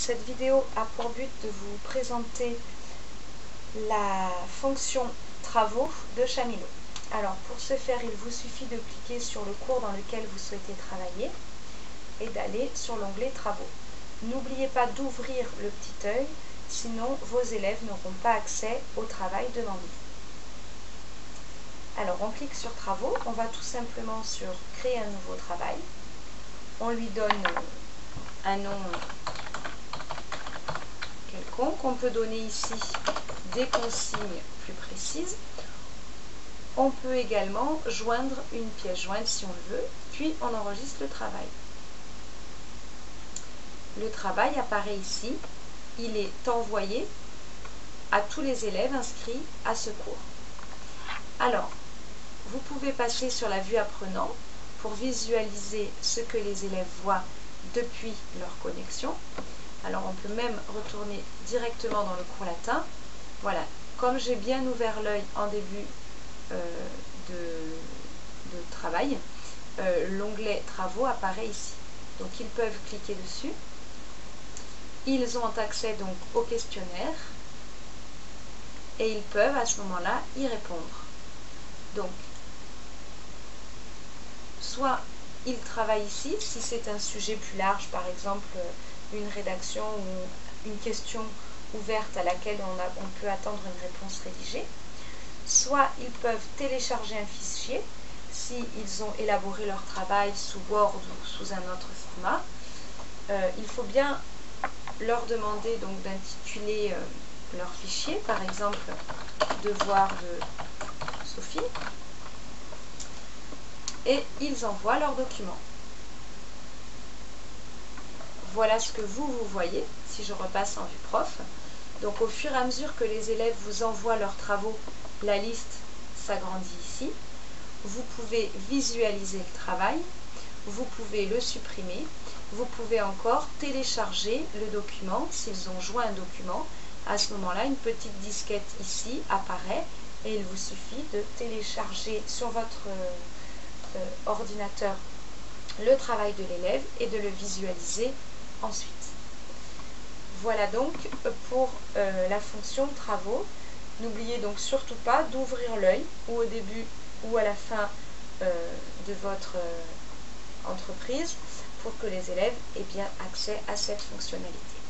Cette vidéo a pour but de vous présenter la fonction travaux de Chamilo. Alors pour ce faire, il vous suffit de cliquer sur le cours dans lequel vous souhaitez travailler et d'aller sur l'onglet travaux. N'oubliez pas d'ouvrir le petit œil, sinon vos élèves n'auront pas accès au travail demandé. Alors on clique sur travaux, on va tout simplement sur créer un nouveau travail. On lui donne un nom quelconque. On peut donner ici des consignes plus précises. On peut également joindre une pièce jointe si on le veut, puis on enregistre le travail. Le travail apparaît ici, il est envoyé à tous les élèves inscrits à ce cours. Alors, vous pouvez passer sur la vue apprenant pour visualiser ce que les élèves voient depuis leur connexion. Alors on peut même retourner directement dans le cours latin. Voilà, comme j'ai bien ouvert l'œil en début de travail, l'onglet travaux apparaît ici. Donc ils peuvent cliquer dessus. Ils ont accès donc au questionnaire et ils peuvent à ce moment-là y répondre. Donc, soit ils travaillent ici, si c'est un sujet plus large, par exemple une rédaction ou une question ouverte à laquelle on peut attendre une réponse rédigée, soit ils peuvent télécharger un fichier s'ils ont élaboré leur travail sous Word ou sous un autre format. Il faut bien leur demander donc d'intituler leur fichier, par exemple devoir de Sophie, et ils envoient leur document. Voilà ce que vous voyez si je repasse en vue prof. Donc au fur et à mesure que les élèves vous envoient leurs travaux, la liste s'agrandit ici. Vous pouvez visualiser le travail, vous pouvez le supprimer, vous pouvez encore télécharger le document s'ils ont joint un document. À ce moment-là, une petite disquette ici apparaît et il vous suffit de télécharger sur votre ordinateur le travail de l'élève et de le visualiser ensuite. Voilà donc pour la fonction travaux. N'oubliez donc surtout pas d'ouvrir l'œil ou au début ou à la fin de votre entreprise pour que les élèves aient bien accès à cette fonctionnalité.